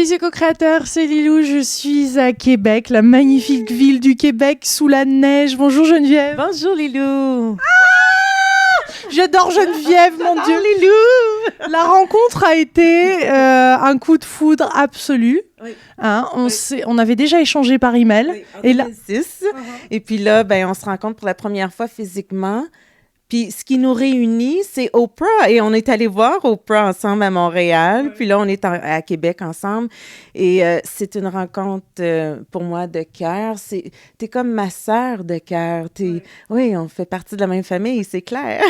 délicieux co-créateurs, c'est Lilou, je suis à Québec, la magnifique ville du Québec sous la neige. Bonjour Geneviève. Bonjour Lilou. J'adore Geneviève, mon Dieu. Lilou. La rencontre a été un coup de foudre absolu. Oui. Hein, Oui. on avait déjà échangé par email. Oui, en Et là, 2006. Et puis là, on se rencontre pour la première fois physiquement. Puis ce qui nous réunit, c'est Oprah. Et on est allé voir Oprah ensemble à Montréal. Oui. Puis là, on est à Québec ensemble. Et c'est une rencontre pour moi de cœur. T'es comme ma sœur de cœur. Oui, on fait partie de la même famille, c'est clair.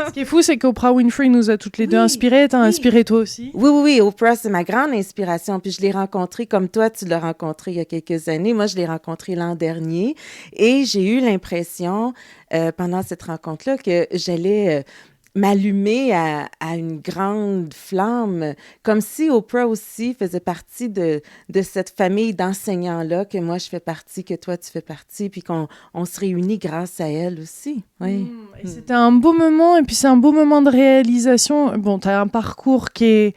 ce qui est fou, c'est qu'Oprah Winfrey nous a toutes les deux inspirées. T'as inspiré toi aussi? Oui. Oprah, c'est ma grande inspiration. Puis je l'ai rencontrée comme toi, tu l'as rencontrée il y a quelques années. Moi, je l'ai rencontrée l'an dernier. Et j'ai eu l'impression, pendant cette rencontre-là, que j'allais m'allumer à une grande flamme, comme si Oprah aussi faisait partie de cette famille d'enseignants-là, que moi, je fais partie, que toi, tu fais partie, puis qu'on se réunit grâce à elle aussi. Oui. Et c'était un beau moment, et puis c'est un beau moment de réalisation. Bon, tu as un parcours qui est,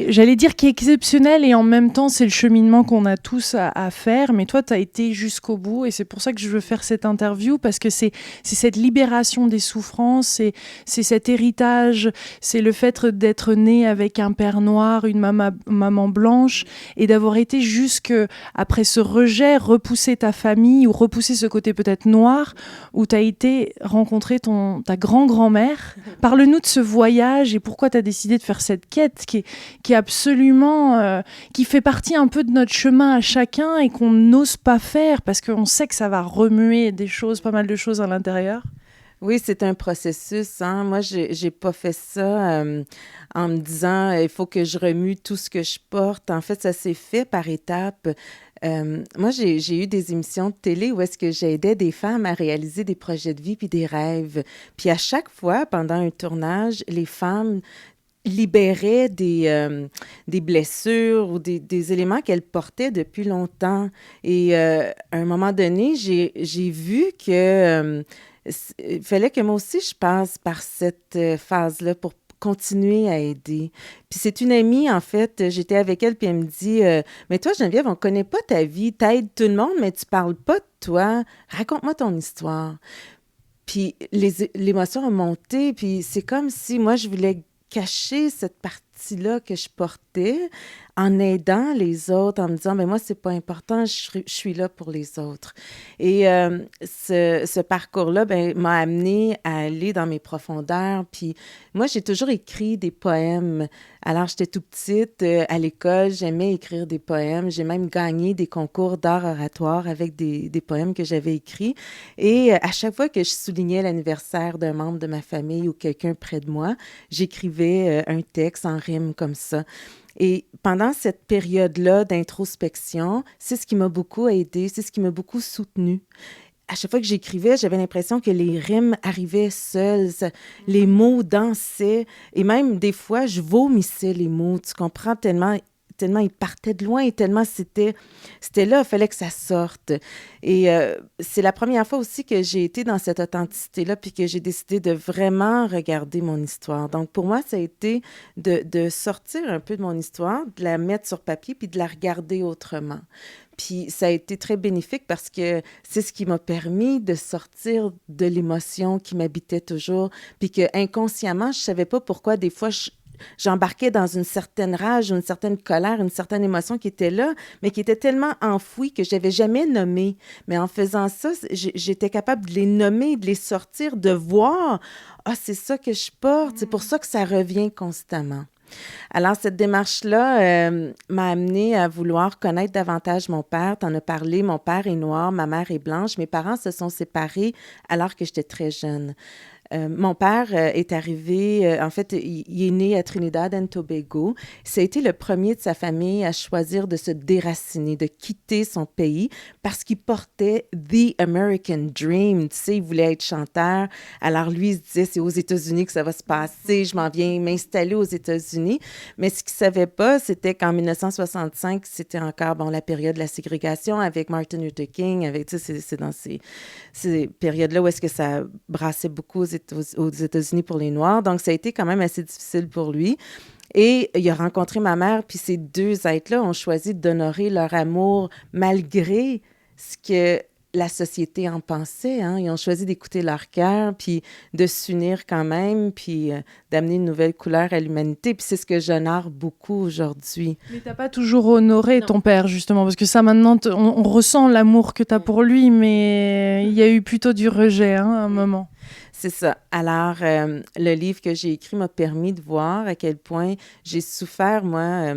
j'allais dire, qui est exceptionnel, et en même temps, c'est le cheminement qu'on a tous à faire. Mais toi, tu as été jusqu'au bout, et c'est pour ça que je veux faire cette interview, parce que c'est cette libération des souffrances, c'est cet héritage, c'est le fait d'être né avec un père noir, une maman blanche, et d'avoir été jusque, après ce rejet, repousser ta famille, ou repousser ce côté peut-être noir, où tu as été rencontrer ta grand-grand-mère. Parle-nous de ce voyage, et pourquoi tu as décidé de faire cette quête qui est absolument, qui fait partie un peu de notre chemin à chacun et qu'on n'ose pas faire parce qu'on sait que ça va remuer pas mal de choses à l'intérieur. Oui, c'est un processus. Hein? Moi, j'ai pas fait ça en me disant il faut que je remue tout ce que je porte. En fait, ça s'est fait par étapes. Moi, j'ai eu des émissions de télé où est-ce que j'aidais des femmes à réaliser des projets de vie puis des rêves. Puis à chaque fois, pendant un tournage, les femmes libérait des blessures ou des éléments qu'elle portait depuis longtemps. Et à un moment donné, j'ai vu que il fallait que moi aussi je passe par cette phase-là pour continuer à aider. Puis c'est une amie, en fait, j'étais avec elle, puis elle me dit mais toi, Geneviève, on connaît pas ta vie, t'aides tout le monde, mais tu parles pas de toi. Raconte-moi ton histoire. Puis l'émotion a monté, puis c'est comme si moi, je voulais cacher cette partie-là que je portais en aidant les autres, en me disant, mais moi, c'est pas important, je suis là pour les autres. Et ce parcours-là, m'a amené à aller dans mes profondeurs. Puis moi, j'ai toujours écrit des poèmes. Alors, j'étais toute petite, à l'école, j'aimais écrire des poèmes. J'ai même gagné des concours d'art oratoire avec des poèmes que j'avais écrits. Et à chaque fois que je soulignais l'anniversaire d'un membre de ma famille ou quelqu'un près de moi, j'écrivais un texte en rime comme ça. Et pendant cette période-là d'introspection, c'est ce qui m'a beaucoup aidée, c'est ce qui m'a beaucoup soutenue. À chaque fois que j'écrivais, j'avais l'impression que les rimes arrivaient seules, les mots dansaient, et même des fois, je vomissais les mots, tu comprends, tellement ils partaient de loin et tellement c'était là, il fallait que ça sorte. Et c'est la première fois aussi que j'ai été dans cette authenticité-là, puis que j'ai décidé de vraiment regarder mon histoire. Donc, pour moi, ça a été de sortir un peu de mon histoire, de la mettre sur papier, puis de la regarder autrement. Puis ça a été très bénéfique parce que c'est ce qui m'a permis de sortir de l'émotion qui m'habitait toujours, puis que inconsciemment, je savais pas pourquoi des fois j'embarquais dans une certaine rage, une certaine colère, une certaine émotion qui était là, mais qui était tellement enfouie que je n'avais jamais nommée. Mais en faisant ça, j'étais capable de les nommer, de les sortir, de voir « Ah, c'est ça que je porte, c'est pour ça que ça revient constamment ». Alors, cette démarche-là m'a amenée à vouloir connaître davantage mon père. Tu en as parlé, mon père est noir, ma mère est blanche. Mes parents se sont séparés alors que j'étais très jeune. Mon père est arrivé, en fait, il est né à Trinidad and Tobago. Ça a été le premier de sa famille à choisir de se déraciner, de quitter son pays parce qu'il portait The American Dream. Tu sais, il voulait être chanteur. Alors lui, il se disait, c'est aux États-Unis que ça va se passer. Je m'en viens m'installer aux États-Unis. Mais ce qu'il ne savait pas, c'était qu'en 1965, c'était encore, la période de la ségrégation avec Martin Luther King. Tu sais, c'est dans ces périodes-là où est-ce que ça brassait beaucoup aux États-Unis pour les Noirs. Donc, ça a été quand même assez difficile pour lui. Et il a rencontré ma mère, puis ces deux êtres-là ont choisi d'honorer leur amour malgré ce que la société en pensait. Hein. Ils ont choisi d'écouter leur cœur, puis de s'unir quand même, puis d'amener une nouvelle couleur à l'humanité. Puis c'est ce que j'honore beaucoup aujourd'hui. Mais t'as pas toujours honoré ton père, justement, parce que ça, maintenant, on ressent l'amour que t'as pour lui, mais il y a eu plutôt du rejet, hein, à un moment. C'est ça. Alors, le livre que j'ai écrit m'a permis de voir à quel point j'ai souffert, moi,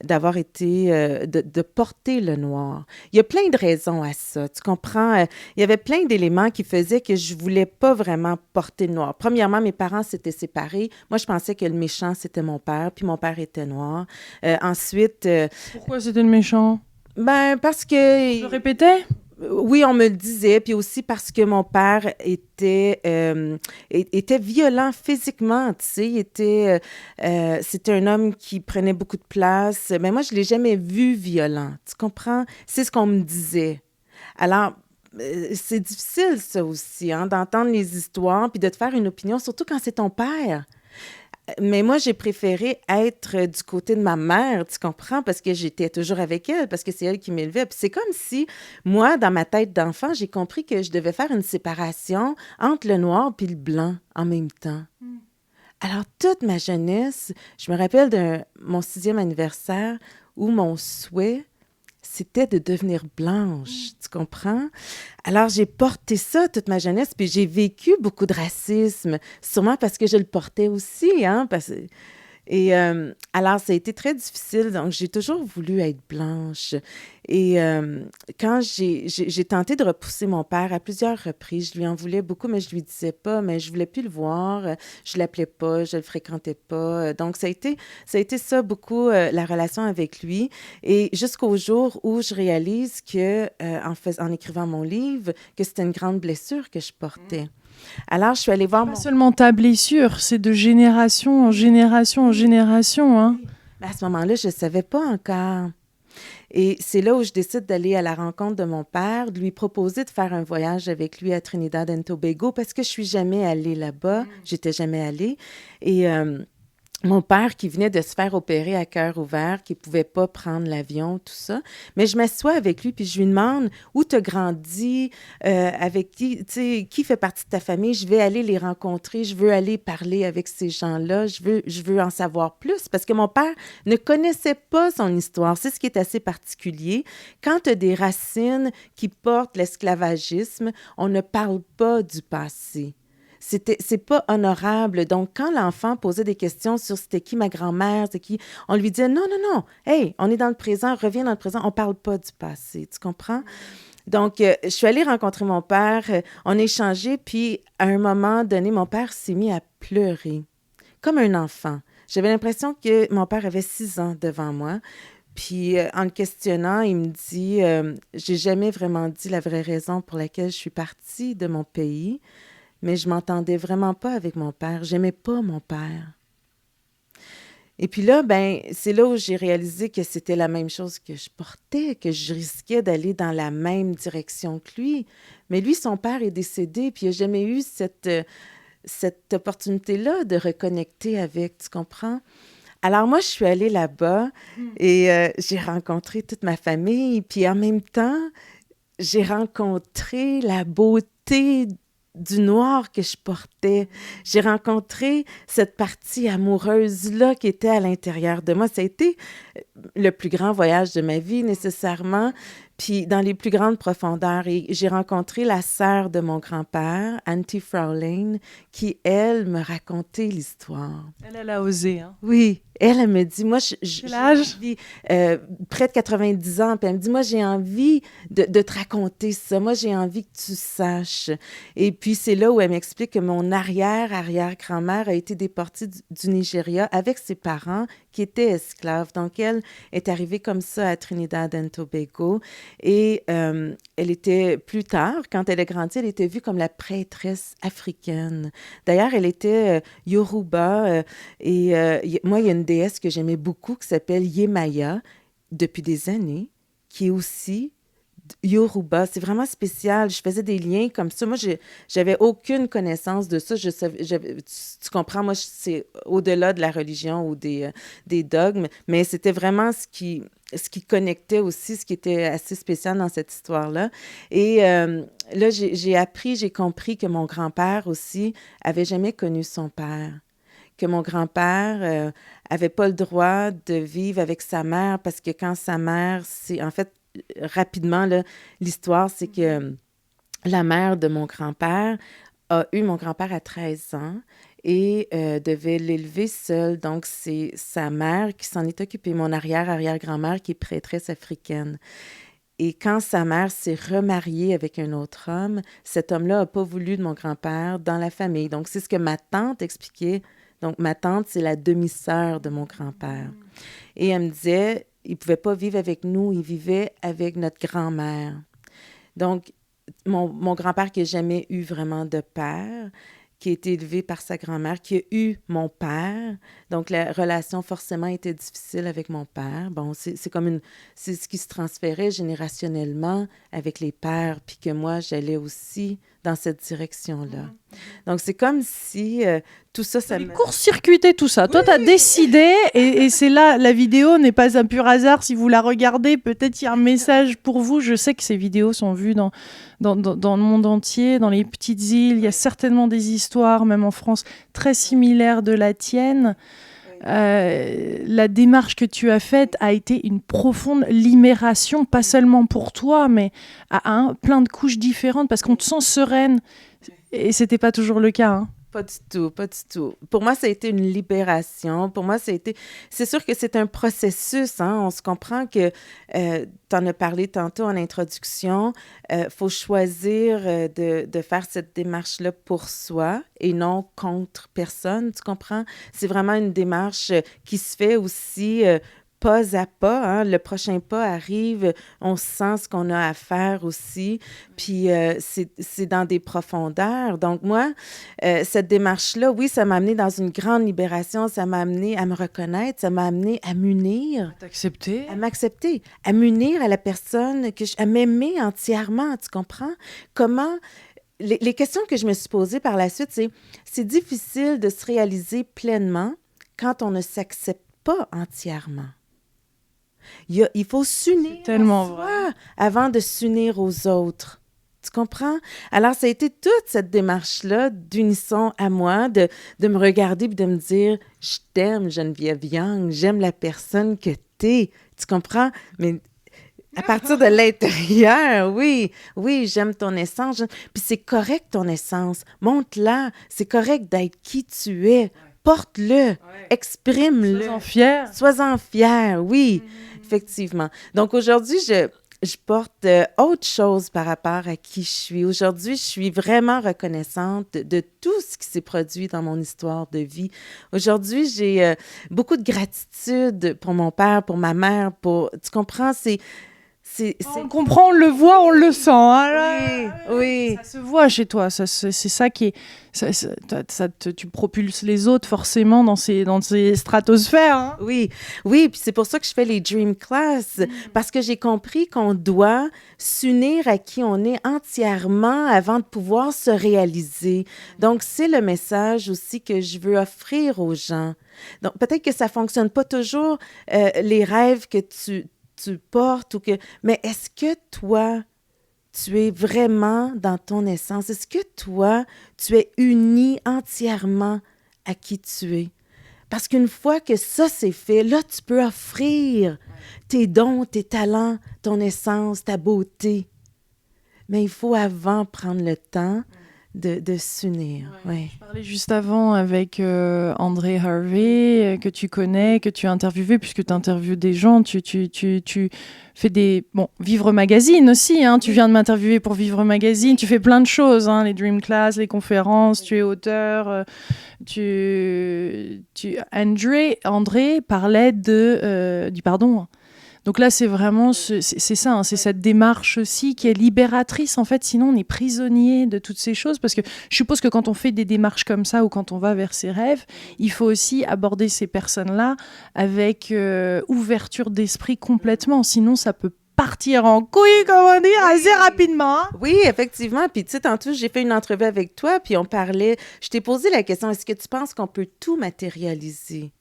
d'avoir été, de porter le noir. Il y a plein de raisons à ça. Tu comprends? Il y avait plein d'éléments qui faisaient que je voulais pas vraiment porter le noir. Premièrement, mes parents s'étaient séparés. Moi, je pensais que le méchant, c'était mon père, puis mon père était noir. Ensuite... Pourquoi c'était le méchant? Ben, parce que... Tu le répétais? Oui, on me le disait, puis aussi parce que mon père était violent physiquement, tu sais, c'était un homme qui prenait beaucoup de place, mais moi, je l'ai jamais vu violent, tu comprends? C'est ce qu'on me disait. Alors, c'est difficile, ça aussi, hein, d'entendre les histoires, puis de te faire une opinion, surtout quand c'est ton père. Mais moi, j'ai préféré être du côté de ma mère, tu comprends? Parce que j'étais toujours avec elle, parce que c'est elle qui m'élevait. Puis c'est comme si, moi, dans ma tête d'enfant, j'ai compris que je devais faire une séparation entre le noir puis le blanc en même temps. Alors, toute ma jeunesse, je me rappelle de mon 6e anniversaire où mon souhait, c'était de devenir blanche, tu comprends? Alors, j'ai porté ça toute ma jeunesse, puis j'ai vécu beaucoup de racisme, sûrement parce que je le portais aussi, hein, et alors, ça a été très difficile. Donc, j'ai toujours voulu être blanche. Et quand j'ai tenté de repousser mon père à plusieurs reprises, je lui en voulais beaucoup, mais je lui disais pas, mais je voulais plus le voir. Je l'appelais pas, je le fréquentais pas. Donc, ça a été ça beaucoup, la relation avec lui. Et jusqu'au jour où je réalise que, en écrivant mon livre, que c'était une grande blessure que je portais. Alors, je suis allée voir Pas seulement ta blessure, c'est de génération en génération en génération, hein. Mais à ce moment-là, je ne savais pas encore. Et c'est là où je décide d'aller à la rencontre de mon père, de lui proposer de faire un voyage avec lui à Trinidad and Tobago parce que je suis jamais allée là-bas. J'étais jamais allée. Et mon père qui venait de se faire opérer à cœur ouvert, qui ne pouvait pas prendre l'avion, tout ça. Mais je m'assois avec lui, puis je lui demande où tu as grandi, avec qui, tu sais, qui fait partie de ta famille. Je vais aller les rencontrer, je veux aller parler avec ces gens-là, je veux en savoir plus, parce que mon père ne connaissait pas son histoire. C'est ce qui est assez particulier. Quand tu as des racines qui portent l'esclavagisme, on ne parle pas du passé. C'est pas honorable. Donc, quand l'enfant posait des questions sur c'était qui ma grand-mère, c'est qui, on lui disait non, non, non, hey, on est dans le présent, reviens dans le présent, on parle pas du passé, tu comprends? Donc, je suis allée rencontrer mon père, on a échangé, puis à un moment donné, mon père s'est mis à pleurer, comme un enfant. J'avais l'impression que mon père avait 6 ans devant moi. Puis, en le questionnant, il me dit, j'ai jamais vraiment dit la vraie raison pour laquelle je suis partie de mon pays. Mais je m'entendais vraiment pas avec mon père. J'aimais pas mon père. Et puis là, ben, c'est là où j'ai réalisé que c'était la même chose que je portais, que je risquais d'aller dans la même direction que lui. Mais lui, son père est décédé, puis il n'a jamais eu cette opportunité-là de reconnecter avec, tu comprends? Alors moi, je suis allée là-bas et j'ai rencontré toute ma famille, puis en même temps, j'ai rencontré la beauté du noir que je portais. J'ai rencontré cette partie amoureuse-là qui était à l'intérieur de moi. Ça a été le plus grand voyage de ma vie, nécessairement, puis dans les plus grandes profondeurs. Et j'ai rencontré la sœur de mon grand-père, Auntie Fraulein, qui, elle, me racontait l'histoire. Elle a osé, hein. Oui, elle me dit, moi, Quel âge? vis près de 90 ans, puis elle me dit, moi, j'ai envie de te raconter ça, moi, j'ai envie que tu saches. Et puis, c'est là où elle m'explique que mon arrière-arrière-grand-mère a été déportée du Nigeria avec ses parents qui étaient esclaves. Donc, elle est arrivée comme ça à Trinidad and Tobago et elle était, plus tard, quand elle a grandi, elle était vue comme la prêtresse africaine. D'ailleurs, elle était Yoruba et moi, il y a une déesse que j'aimais beaucoup qui s'appelle Yemaya depuis des années, qui est aussi Yoruba. C'est vraiment spécial. Je faisais des liens comme ça. Moi, j'avais aucune connaissance de ça. Tu comprends, moi, c'est au-delà de la religion ou des dogmes, mais c'était vraiment ce qui connectait aussi, ce qui était assez spécial dans cette histoire-là. Et là, j'ai compris que mon grand-père aussi avait jamais connu son père. Que mon grand-père avait pas le droit de vivre avec sa mère parce que quand sa mère, en fait, rapidement, là, l'histoire, c'est que la mère de mon grand-père a eu mon grand-père à 13 ans et devait l'élever seule. Donc, c'est sa mère qui s'en est occupée, mon arrière-arrière-grand-mère qui est prêtresse africaine. Et quand sa mère s'est remariée avec un autre homme, cet homme-là n'a pas voulu de mon grand-père dans la famille. Donc, c'est ce que ma tante expliquait. Donc, ma tante, c'est la demi-sœur de mon grand-père. Et elle me disait, il ne pouvait pas vivre avec nous, il vivait avec notre grand-mère. Donc, mon grand-père qui n'a jamais eu vraiment de père, qui a été élevé par sa grand-mère, qui a eu mon père. Donc, la relation forcément était difficile avec mon père. Bon, c'est ce qui se transférait générationnellement avec les pères, puis que moi, j'allais aussi dans cette direction-là. Donc, c'est comme si tout ça... court-circuiter tout ça. Oui. Toi, tu as décidé, et c'est là, la vidéo n'est pas un pur hasard. Si vous la regardez, peut-être il y a un message pour vous. Je sais que ces vidéos sont vues dans le monde entier, dans les petites îles. Il y a certainement des histoires, même en France, très similaires de la tienne. La démarche que tu as faite a été une profonde libération, pas seulement pour toi, mais à plein de couches différentes, parce qu'on te sent sereine, et c'était pas toujours le cas, hein. Pas du tout, pas du tout. Pour moi, ça a été une libération. Pour moi, c'est sûr que c'est un processus, hein. On se comprend que, tu en as parlé tantôt en introduction, faut choisir de faire cette démarche-là pour soi et non contre personne, tu comprends? C'est vraiment une démarche qui se fait aussi pas à pas, hein. Le prochain pas arrive, on sent ce qu'on a à faire aussi, puis c'est dans des profondeurs. Donc moi, cette démarche-là, oui, ça m'a amené dans une grande libération, ça m'a amené à me reconnaître, ça m'a amené à m'unir. T'accepter? À m'accepter, à m'unir à la personne, à m'aimer entièrement, tu comprends? Comment... Les questions que je me suis posées par la suite, c'est difficile de se réaliser pleinement quand on ne s'accepte pas entièrement. Il faut s'unir à soi avant de s'unir aux autres. Tu comprends? Alors, ça a été toute cette démarche-là d'unisson à moi, de me regarder et de me dire « Je t'aime, Geneviève Young, j'aime la personne que t'es. » Tu comprends? Mais à partir de l'intérieur, oui, j'aime ton essence. Puis c'est correct, ton essence. Montre-la. C'est correct d'être qui tu es. Porte-le, exprime-le. Sois-en fier. Sois-en fier, oui, effectivement. Donc aujourd'hui, je porte autre chose par rapport à qui je suis. Aujourd'hui, je suis vraiment reconnaissante de tout ce qui s'est produit dans mon histoire de vie. Aujourd'hui, j'ai beaucoup de gratitude pour mon père, pour ma mère, tu comprends, on comprend, on le voit, on le sent. Hein, oui. Ça se voit chez toi. C'est ça qui est... tu propulses les autres forcément dans ces stratosphères. Hein. Oui. Puis c'est pour ça que je fais les Dream Class, parce que j'ai compris qu'on doit s'unir à qui on est entièrement avant de pouvoir se réaliser. Donc, c'est le message aussi que je veux offrir aux gens. Donc, peut-être que ça ne fonctionne pas toujours, les rêves que tu portes, mais est-ce que toi, tu es vraiment dans ton essence? Est-ce que toi, tu es uni entièrement à qui tu es? Parce qu'une fois que ça, c'est fait, là, tu peux offrir tes dons, tes talents, ton essence, ta beauté. Mais il faut avant prendre le temps de s'unir. Ouais. Je parlais juste avant avec André Harvey, que tu connais, que tu as interviewé, puisque tu interviews des gens, tu fais des... Bon, Vivre Magazine aussi, hein, tu viens de m'interviewer pour Vivre Magazine, tu fais plein de choses, hein, les Dream Class, les conférences, tu es auteur, André parlait du pardon. Donc là, c'est vraiment, c'est ça, hein, c'est cette démarche aussi qui est libératrice. En fait, sinon, on est prisonnier de toutes ces choses. Parce que je suppose que quand on fait des démarches comme ça ou quand on va vers ses rêves, il faut aussi aborder ces personnes-là avec ouverture d'esprit complètement. Sinon, ça peut partir en couille, comme on dit, assez rapidement. Hein? Oui, effectivement. Puis, tu sais, tantôt, j'ai fait une entrevue avec toi, puis on parlait, je t'ai posé la question, est-ce que tu penses qu'on peut tout matérialiser?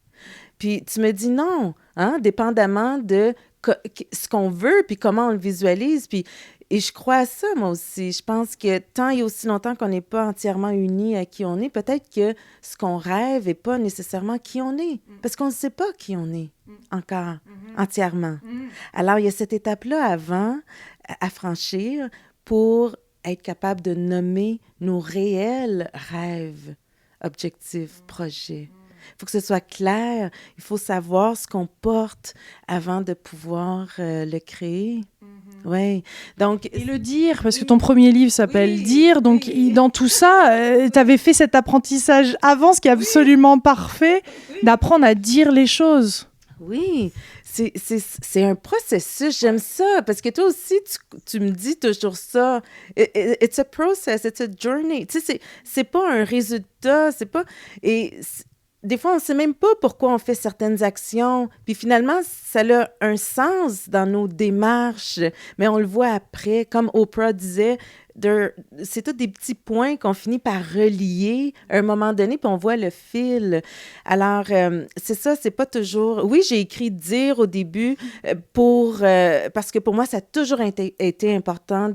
Puis, tu me dis non, hein, dépendamment de ce qu'on veut, puis comment on le visualise. Puis, et je crois à ça, moi aussi. Je pense que tant et aussi longtemps qu'on n'est pas entièrement unis à qui on est, peut-être que ce qu'on rêve n'est pas nécessairement qui on est. Parce qu'on ne sait pas qui on est encore, entièrement. Alors, il y a cette étape-là avant à franchir pour être capable de nommer nos réels rêves, objectifs, projets. Il faut que ce soit clair. Il faut savoir ce qu'on porte avant de pouvoir le créer. Oui. Donc, et le dire, parce que ton premier livre s'appelle Dire. Donc, dans tout ça, tu avais fait cet apprentissage avant, ce qui est absolument parfait, d'apprendre à dire les choses. Oui, c'est un processus. J'aime ça parce que toi aussi, tu me dis toujours ça. It's a process, it's a journey. Tu sais, c'est pas un résultat, c'est pas... Des fois, on ne sait même pas pourquoi on fait certaines actions. Puis finalement, ça a un sens dans nos démarches, mais on le voit après. Comme Oprah disait, c'est tous des petits points qu'on finit par relier à un moment donné, puis on voit le fil. Alors, c'est ça, c'est pas toujours... Oui, j'ai écrit Dire au début parce que pour moi, ça a toujours été important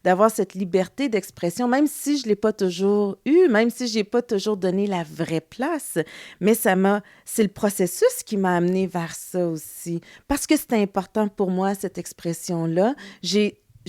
d'avoir cette liberté d'expression, même si je ne l'ai pas toujours eu, même si je n'ai pas toujours donné la vraie place. Mais c'est le processus qui m'a amené vers ça aussi. Parce que c'est important pour moi, cette expression-là.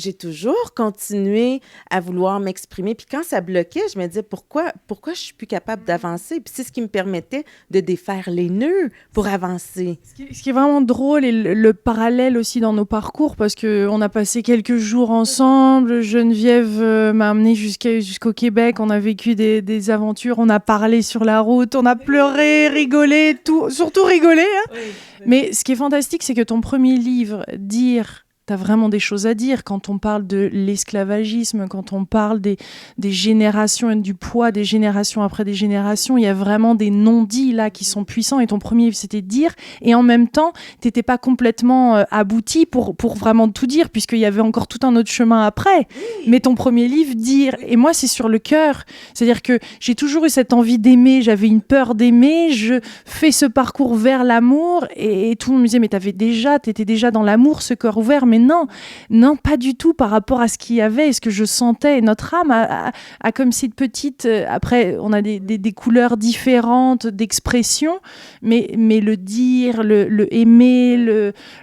J'ai toujours continué à vouloir m'exprimer. Puis quand ça bloquait, je me disais, pourquoi je suis plus capable d'avancer? Puis c'est ce qui me permettait de défaire les nœuds pour avancer. Ce qui est vraiment drôle, et le parallèle aussi dans nos parcours, parce qu'on a passé quelques jours ensemble. Geneviève m'a amenée jusqu'au Québec. On a vécu des aventures. On a parlé sur la route. On a pleuré, rigolé, surtout rigolé. Hein. Oui. Mais ce qui est fantastique, c'est que ton premier livre, Dire... T'as vraiment des choses à dire quand on parle de l'esclavagisme, quand on parle des générations et du poids des générations après des générations. Il y a vraiment des non-dits là qui sont puissants. Et ton premier livre, c'était Dire. Et en même temps, t'étais pas complètement abouti pour vraiment tout dire, puisqu'il y avait encore tout un autre chemin après. Mais ton premier livre, Dire. Et moi, c'est sur le cœur. C'est-à-dire que j'ai toujours eu cette envie d'aimer. J'avais une peur d'aimer. Je fais ce parcours vers l'amour. Et tout le monde me disait, mais t'étais déjà dans l'amour, ce cœur ouvert. Mais non, pas du tout par rapport à ce qu'il y avait et ce que je sentais. Et notre âme a comme cette petite... après, on a des couleurs différentes d'expression, mais le dire, le aimer,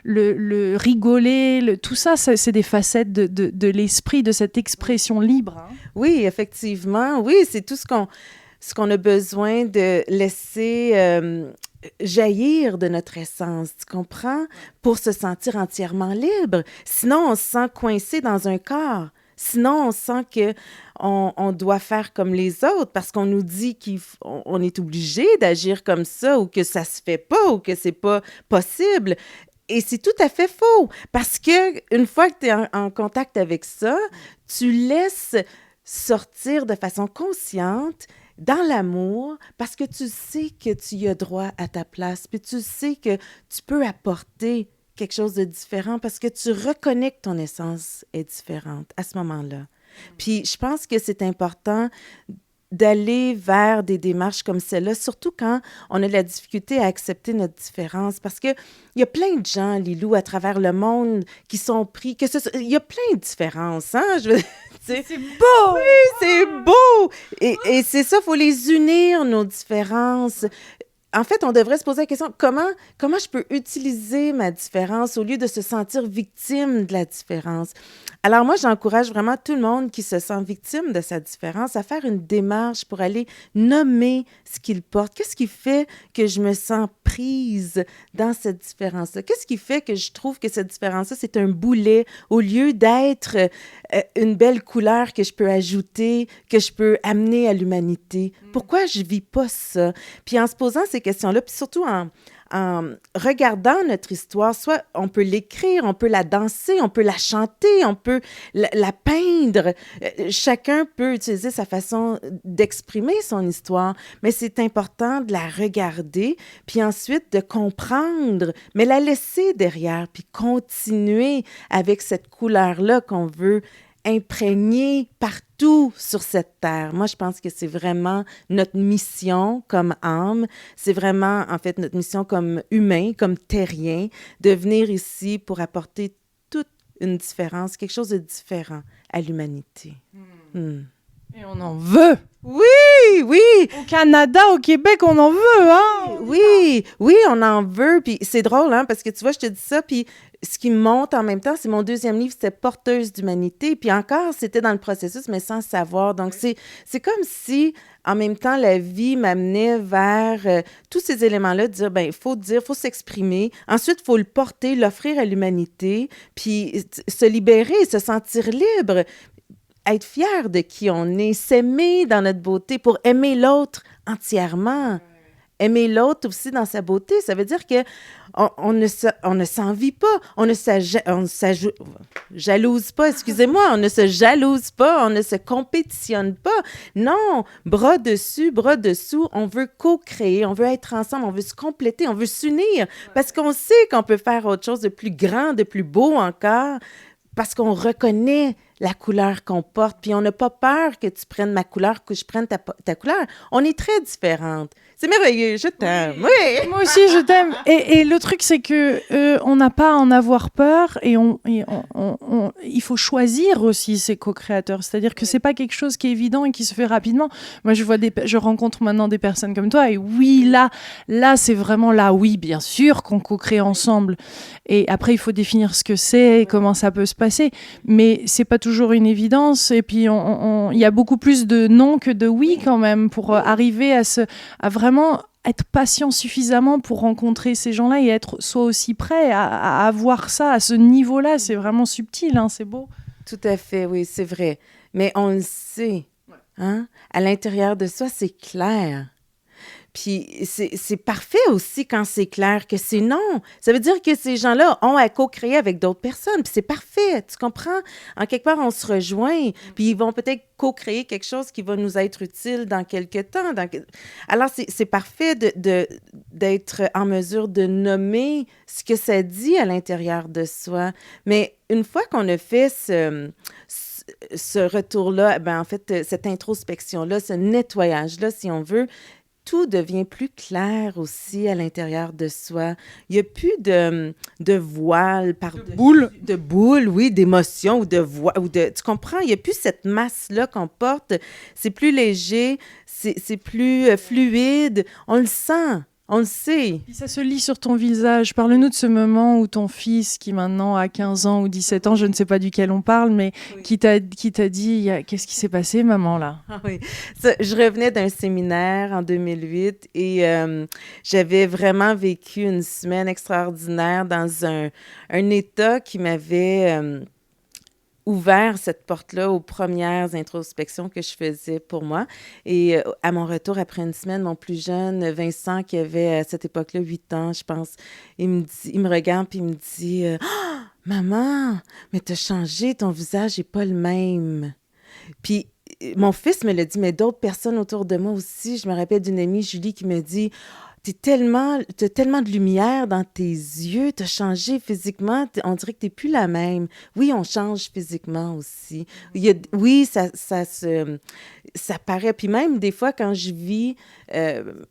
le rigoler, tout ça, c'est des facettes de l'esprit, de cette expression libre. Hein. Oui, effectivement. Oui, c'est tout ce qu'on a besoin de laisser... jaillir de notre essence, tu comprends? Pour se sentir entièrement libre. Sinon, on se sent coincé dans un corps. Sinon, on sent qu'on doit faire comme les autres parce qu'on nous dit qu'on est obligé d'agir comme ça ou que ça se fait pas ou que c'est pas possible. Et c'est tout à fait faux parce que une fois que tu es en contact avec ça, tu laisses sortir de façon consciente dans l'amour, parce que tu sais que tu y as droit à ta place, puis tu sais que tu peux apporter quelque chose de différent parce que tu reconnais que ton essence est différente à ce moment-là. Puis je pense que c'est important d'aller vers des démarches comme celle-là, surtout quand on a de la difficulté à accepter notre différence. Parce qu'il y a plein de gens, Lilou, à travers le monde qui sont pris... Il y a plein de différences, hein? C'est beau! Oui, c'est beau! Et c'est ça, il faut les unir, nos différences. En fait, on devrait se poser la question, comment je peux utiliser ma différence au lieu de se sentir victime de la différence? Alors moi, j'encourage vraiment tout le monde qui se sent victime de sa différence à faire une démarche pour aller nommer ce qu'il porte. Qu'est-ce qui fait que je me sens prise dans cette différence-là? Qu'est-ce qui fait que je trouve que cette différence-là, c'est un boulet au lieu d'être une belle couleur que je peux ajouter, que je peux amener à l'humanité? Pourquoi je vis pas ça? Puis en se posant ces questions-là, puis surtout en regardant notre histoire, soit on peut l'écrire, on peut la danser, on peut la chanter, on peut la peindre. Chacun peut utiliser sa façon d'exprimer son histoire, mais c'est important de la regarder, puis ensuite de comprendre, mais la laisser derrière, puis continuer avec cette couleur-là qu'on veut imprégner partout sur cette terre. Moi, je pense que c'est vraiment notre mission comme âme, c'est vraiment, en fait, notre mission comme humain, comme terrien, de venir ici pour apporter toute une différence, quelque chose de différent à l'humanité. Et on en veut. Oui, oui. Au Canada, au Québec, on en veut, hein? Oui, oui, on en veut. Puis c'est drôle, hein, parce que tu vois, je te dis ça, puis ce qui me monte en même temps, c'est mon deuxième livre, c'était Porteuse d'humanité. Puis encore, c'était dans le processus, mais sans savoir. Donc, c'est comme si, en même temps, la vie m'amenait vers tous ces éléments-là, de dire, faut s'exprimer. Ensuite, il faut le porter, l'offrir à l'humanité, puis se libérer, se sentir libre. Être fier de qui on est, s'aimer dans notre beauté pour aimer l'autre entièrement. Aimer l'autre aussi dans sa beauté, ça veut dire que on ne s'envie pas, on ne se jalouse pas, excusez-moi, on ne se jalouse pas, on ne se compétitionne pas. Non, bras dessus, bras dessous, on veut co-créer, on veut être ensemble, on veut se compléter, on veut s'unir, parce qu'on sait qu'on peut faire autre chose de plus grand, de plus beau encore, parce qu'on reconnaît la couleur qu'on porte, puis on n'a pas peur que tu prennes ma couleur, que je prenne ta couleur. On est très différentes. C'est merveilleux, je t'aime. Oui. Moi aussi, je t'aime. Et le truc, c'est que on n'a pas à en avoir peur et il faut choisir aussi ses co-créateurs. C'est-à-dire que c'est pas quelque chose qui est évident et qui se fait rapidement. Moi, je rencontre maintenant des personnes comme toi et oui, là, c'est vraiment là, oui, bien sûr qu'on co-crée ensemble. Et après, il faut définir ce que c'est et comment ça peut se passer. Mais c'est pas toujours une évidence. Et puis, il y a beaucoup plus de non que de oui quand même pour arriver à vraiment être patient suffisamment pour rencontrer ces gens-là et être soit aussi prêt à avoir ça à ce niveau-là. C'est vraiment subtil, hein, c'est beau. Tout à fait, oui, c'est vrai. Mais on le sait, hein? À l'intérieur de soi, c'est clair. Puis c'est parfait aussi quand c'est clair que c'est non. Ça veut dire que ces gens-là ont à co-créer avec d'autres personnes. Puis c'est parfait, tu comprends? En quelque part, on se rejoint. Puis ils vont peut-être co-créer quelque chose qui va nous être utile dans quelques temps. Alors, c'est parfait d'être en mesure de nommer ce que ça dit à l'intérieur de soi. Mais une fois qu'on a fait ce retour-là, en fait, cette introspection-là, ce nettoyage-là, si on veut, tout devient plus clair aussi à l'intérieur de soi. Il n'y a plus de voile de boule, oui, d'émotions ou de voix. Tu comprends? Il n'y a plus cette masse-là qu'on porte. C'est plus léger, c'est plus fluide. On le sent. On le sait. Et ça se lit sur ton visage. Parle-nous de ce moment où ton fils, qui maintenant a 15 ans ou 17 ans, je ne sais pas duquel on parle, mais oui, qui t'a dit, qu'est-ce qui s'est passé, maman, là? Ah oui. Je revenais d'un séminaire en 2008 et j'avais vraiment vécu une semaine extraordinaire dans un état qui m'avait ouvert cette porte-là aux premières introspections que je faisais pour moi. Et à mon retour, après une semaine, mon plus jeune, Vincent, qui avait à cette époque-là 8 ans, je pense, il me regarde puis il me dit « Oh, maman, mais t'as changé, ton visage n'est pas le même. » Puis mon fils me l'a dit, mais d'autres personnes autour de moi aussi. Je me rappelle d'une amie, Julie, qui me dit « t'as tellement de lumière dans tes yeux, t'as changé physiquement, on dirait que t'es plus la même. » Oui, on change physiquement aussi. Oui, ça paraît. Puis même des fois, quand je vis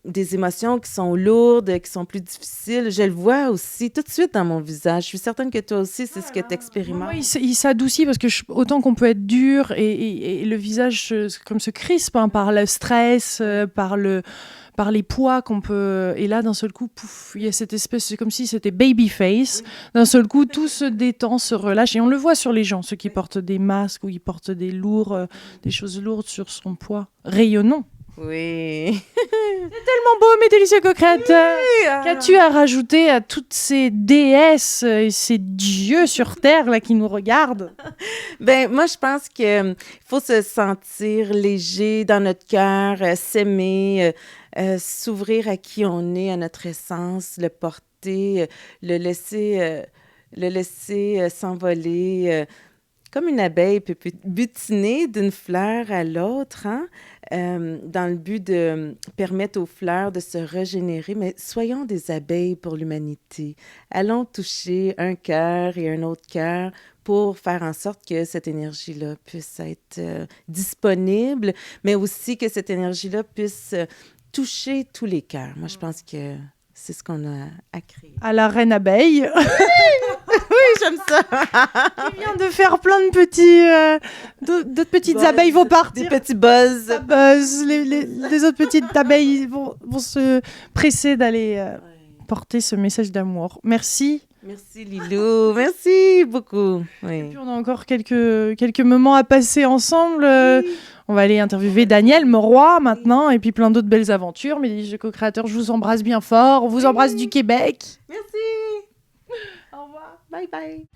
des émotions qui sont lourdes, qui sont plus difficiles, je le vois aussi tout de suite dans mon visage. Je suis certaine que toi aussi, c'est ce que tu expérimentes. Oui, il s'adoucit parce que autant qu'on peut être dur et le visage comme se crispe par le stress, par les poids qu'on peut... Et là, d'un seul coup, pouf, il y a cette espèce... C'est comme si c'était baby face. Oui. D'un seul coup, tout se détend, se relâche. Et on le voit sur les gens, ceux qui portent des masques ou qui portent des choses lourdes sur son poids. Rayonnant. Oui. C'est tellement beau, mes délicieux co-créateurs. Oui, Qu'as-tu à rajouter à toutes ces déesses et ces dieux sur Terre là, qui nous regardent? Moi, je pense qu'il faut se sentir léger dans notre cœur, s'aimer, s'ouvrir à qui on est, à notre essence, le porter, le laisser s'envoler. Comme une abeille peut butiner d'une fleur à l'autre, hein, dans le but de permettre aux fleurs de se régénérer. Mais soyons des abeilles pour l'humanité. Allons toucher un cœur et un autre cœur pour faire en sorte que cette énergie-là puisse être disponible, mais aussi que cette énergie-là puisse toucher tous les cœurs. Moi, je pense que c'est ce qu'on a à créer. À la reine abeille. Oui, j'aime ça. Qui vient de faire plein de d'autres petites abeilles vont partir. Des petits buzz. Ça buzz. Les autres petites abeilles vont se presser d'aller porter ce message d'amour. Merci. Merci Lilou, merci beaucoup. Oui. Et puis on a encore quelques moments à passer ensemble. Oui. On va aller interviewer Daniel Mauroy maintenant et puis plein d'autres belles aventures. Mais les co-créateurs, je vous embrasse bien fort. On vous embrasse du Québec. Merci. Au revoir. Bye bye.